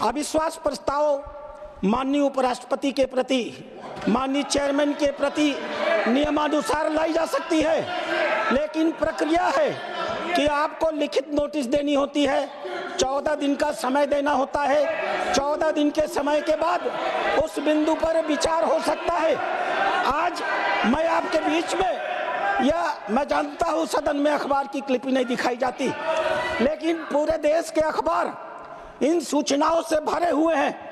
अविश्वास प्रस्ताव माननीय उपराष्ट्रपति के प्रति, माननीय चेयरमैन के प्रति नियमानुसार लाई जा सकती है, लेकिन प्रक्रिया है कि आपको लिखित नोटिस देनी होती है, 14 दिन का समय देना होता है। 14 दिन के समय के बाद उस बिंदु पर विचार हो सकता है। आज मैं आपके बीच में, या मैं जानता हूं सदन में अखबार की क्लिपिंग नहीं दिखाई जाती, लेकिन पूरे देश के अखबार इन सूचनाओं से भरे हुए हैं,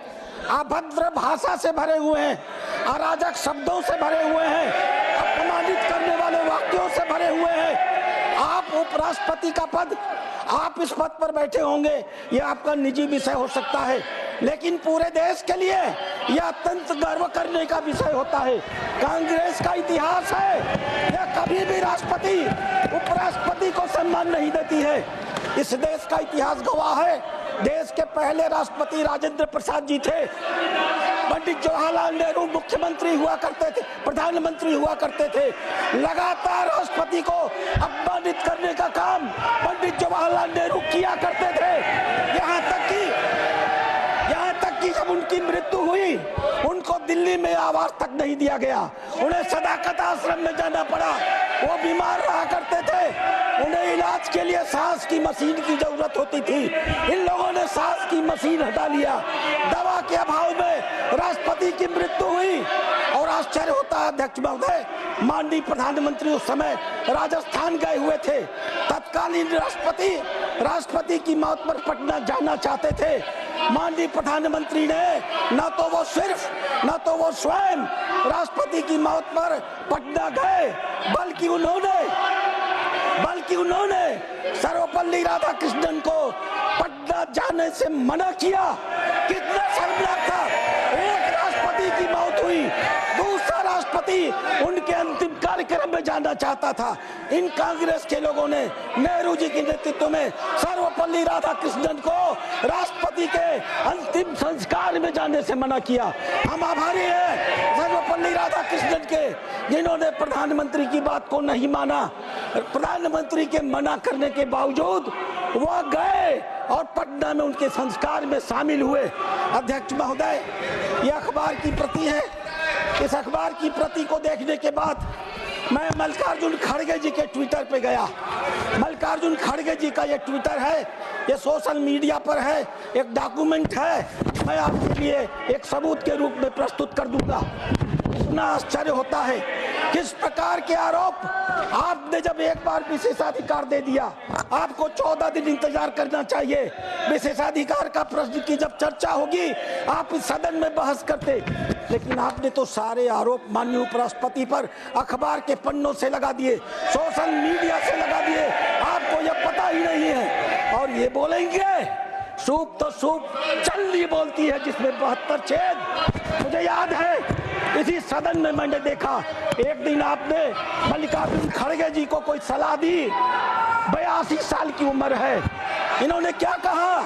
अभद्र भाषा से भरे हुए हैं, अराजक शब्दों से भरे हुए हैं, अपमानित करने वाले वाक्यों से भरे हुए हैं। आप उपराष्ट्रपति का पद, आप इस पद पर बैठे होंगे, यह आपका निजी विषय हो सकता है, लेकिन पूरे देश के लिए यह अत्यंत गर्व करने का विषय होता है। कांग्रेस का इतिहास है, यह कभी भी राष्ट्रपति उपराष्ट्रपति को सम्मान नहीं देती है। इस देश का इतिहास गवाह है। देश के पहले राष्ट्रपति राजेंद्र प्रसाद जी थे, पंडित जवाहरलाल नेहरू मुख्यमंत्री हुआ करते थे, प्रधानमंत्री हुआ करते थे। लगातार राष्ट्रपति को अपमानित करने का काम पंडित जवाहरलाल नेहरू किया करते थे। यहाँ तक कि जब उनकी मृत्यु हुई, उनको दिल्ली में आवास तक नहीं दिया गया, उन्हें सदाकत आश्रम में जाना पड़ा। वो बीमार रहा करते थे, उन्हें इलाज के लिए सांस की मशीन की जरूरत होती थी। इन लोगों ने सांस की मशीन हटा लिया। दवा के अभाव में राष्ट्रपति की मृत्यु हुई। और आश्चर्य होता है अध्यक्ष महोदय, माननीय प्रधानमंत्री उस समय राजस्थान गए हुए थे। तत्कालीन राष्ट्रपति की मौत पर पटना जाना चाहते थे। माननीय प्रधानमंत्री ने न तो वो स्वयं राष्ट्रपति की मौत पर पटना गए, बल्कि उन्होंने सर्वपल्ली राधाकृष्णन को पटना जाने से मना किया। कितना शर्मनाक था। एक राष्ट्रपति की मौत हुई, दूसरा राष्ट्रपति उनके अंतिम कार्यक्रम में जाना चाहता था। इन कांग्रेस के लोगों ने नेहरू जी के नेतृत्व में सर्वपल्ली राधाकृष्णन को राष्ट्रपति के अंतिम संस्कार में जाने से मना किया। हम आभारी हैं सर्वपल्ली राधाकृष्णन के, जिन्होंने प्रधानमंत्री की बात को नहीं माना। प्रधानमंत्री के मना करने के बावजूद वह गए और पटना में उनके संस्कार में शामिल हुए। अध्यक्ष महोदय, यह अखबार की प्रति है। इस अखबार की प्रति को देखने के बाद मैं मल्लिकार्जुन खड़गे जी के ट्विटर पे गया। मल्लिकार्जुन खड़गे जी का ये ट्विटर है, ये सोशल मीडिया पर है, एक डॉक्यूमेंट है। मैं आपके लिए एक सबूत के रूप में प्रस्तुत कर दूंगा। इतना आश्चर्य होता है, किस प्रकार के आरोप। आपने जब एक बार विशेषाधिकार दे दिया, आपको 14 दिन इंतजार करना चाहिए। विशेषाधिकार का प्रश्न की जब चर्चा होगी, आप इस सदन में बहस करते, लेकिन आपने तो सारे आरोप माननीय उपराष्ट्रपति पर अखबार के पन्नों से लगा दिए, सोशल मीडिया से लगा दिए। आपको यह पता ही नहीं है। और ये बोलेंगे सूप तो सूप चलनी बोलती है, जिसमें 72 छेद। मुझे याद है इसी सदन में मैंने देखा, एक दिन आपने मल्लिकार्जुन खड़गे जी को कोई सलाह दी। 82 साल की उम्र है, इन्होंने क्या कहा,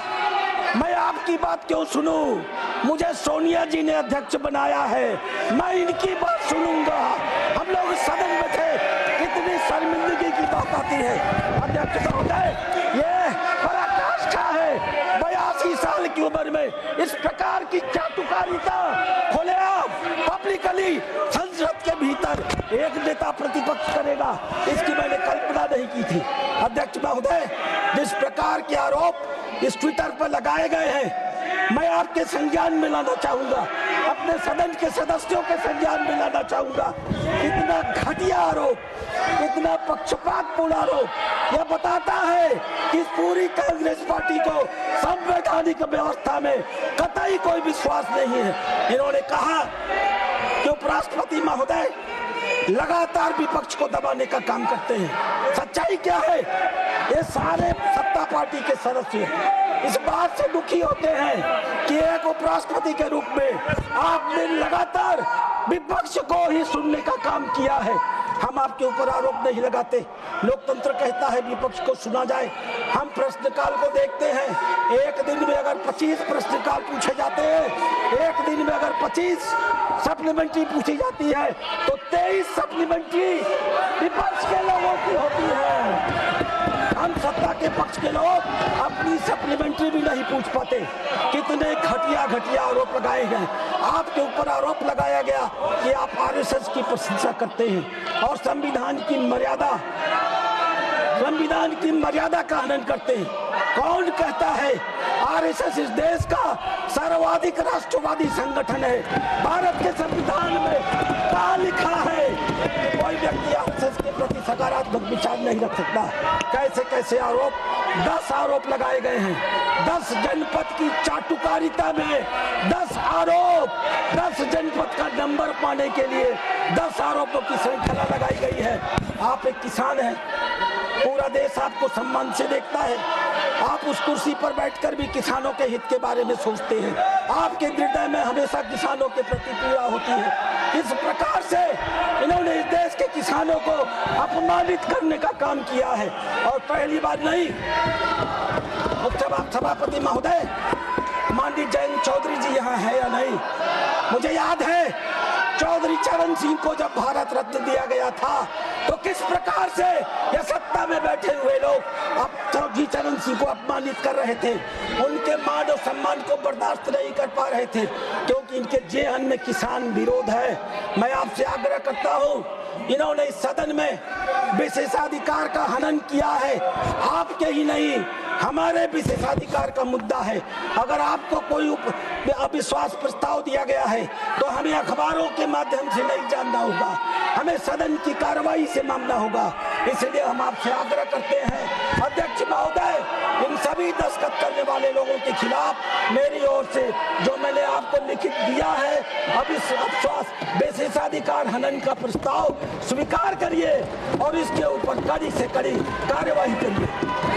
मैं आपकी बात क्यों सुनूं, मुझे सोनिया जी ने अध्यक्ष बनाया है, मैं इनकी बात सुनूंगा। हम लोग सदन में थे, कितनी शर्मिंदगी की बात आती है। अध्यक्ष महोदय, ये पराकाष्ठा है। 82 साल की उम्र में इस प्रकार की चाटुकारिता खुलेआम पब्लिकली संसद के भीतर एक नेता प्रतिपक्ष करेगा, इसकी मैंने कल्पना नहीं की थी। अध्यक्ष महोदय, जिस प्रकार के आरोप इस ट्विटर पर लगाए गए हैं, मैं आपके संज्ञान में लाना चाहूंगा, अपने सदन के सदस्यों के संज्ञान में लाना चाहूंगा। कितना घटिया आरोप, कितना पक्षपातपूर्ण आरोप। यह बताता है कि पूरी कांग्रेस पार्टी को संवैधानिक व्यवस्था में कतई कोई विश्वास नहीं है। इन्होंने कहा कि उपराष्ट्रपति महोदय लगातार विपक्ष को दबाने का काम करते हैं। सच्चाई क्या है, ये सारे सत्ता पार्टी के सदस्य इस बात से दुखी होते हैं कि एक उपराष्ट्रपति के रूप में आपने लगातार विपक्ष को ही सुनने का काम किया है। हम आपके ऊपर आरोप नहीं लगाते, लोकतंत्र कहता है विपक्ष को सुना जाए। हम प्रश्नकाल को देखते हैं, एक दिन में अगर 25 प्रश्नकाल पूछे जाते हैं, एक दिन में अगर 25 सप्लीमेंट्री पूछी जाती है, तो 23 सप्लीमेंट्री विपक्ष के लोगों की होती है। हम सत्ता के पक्ष के लोग अपनी सप्लीमेंट्री भी नहीं पूछ पाते। कितने घटिया आरोप लगाए गए। आपके ऊपर आरोप लगाया गया कि आप आरएसएस की प्रशंसा करते हैं और संविधान की मर्यादा का हनन करते हैं। कौन कहता है? आरएसएस इस देश का सर्वाधिक राष्ट्रवादी संगठन है। भारत के संविधान में कहाँ लिखा है कि कोई व्यक्ति आरएसएस के प्रति सकारात्मक विचार नहीं रख सकता? कैसे कैसे आरोप, 10 आरोप लगाए गए हैं। 10 जनपद की चाटुकारिता में 10 आरोप, 10 जनपद का नंबर पाने के लिए 10 आरोपों की श्रृंखला लगाई गई है। आप एक किसान हैं, पूरा देश आपको सम्मान से देखता है। आप उस कुर्सी पर बैठकर भी किसानों के हित के बारे में सोचते हैं। आपके हृदय में हमेशा किसानों के प्रति पीड़ा होती है। इस प्रकार से इन्होंने इस देश के किसानों को अपमानित करने का काम किया है और पहली बार नहीं। सभापति महोदय, माननीय जयंत चौधरी जी यहाँ है या नहीं? मुझे याद है चौधरी चरण सिंह को जब भारत रत्न दिया गया था तो किस प्रकार से ये सत्ता में बैठे हुए लोग अब चौधरी चरण सिंह को अपमानित कर रहे थे। उनके मान और सम्मान को बर्दाश्त नहीं कर पा रहे थे क्योंकि इनके जेहन में किसान विरोध है। मैं आपसे आग्रह करता हूँ, इन्होंने इस सदन में विशेषाधिकार का हनन किया है। आपके ही नहीं, हमारे विशेषाधिकार का मुद्दा है। अगर आपको कोई अविश्वास प्रस्ताव दिया गया है तो हमें अखबारों के माध्यम से नहीं जानना होगा, हमें सदन की कार्रवाई से मानना होगा। इसलिए हम आपसे आग्रह करते हैं, अध्यक्ष महोदय, इन सभी दस्तखत करने वाले लोगों के खिलाफ मेरी ओर से जो मैंने आपको लिखित दिया है अविश्वास विशेषाधिकार हनन का प्रस्ताव स्वीकार करिए और इसके ऊपर कड़ी से कड़ी कार्यवाही करिए।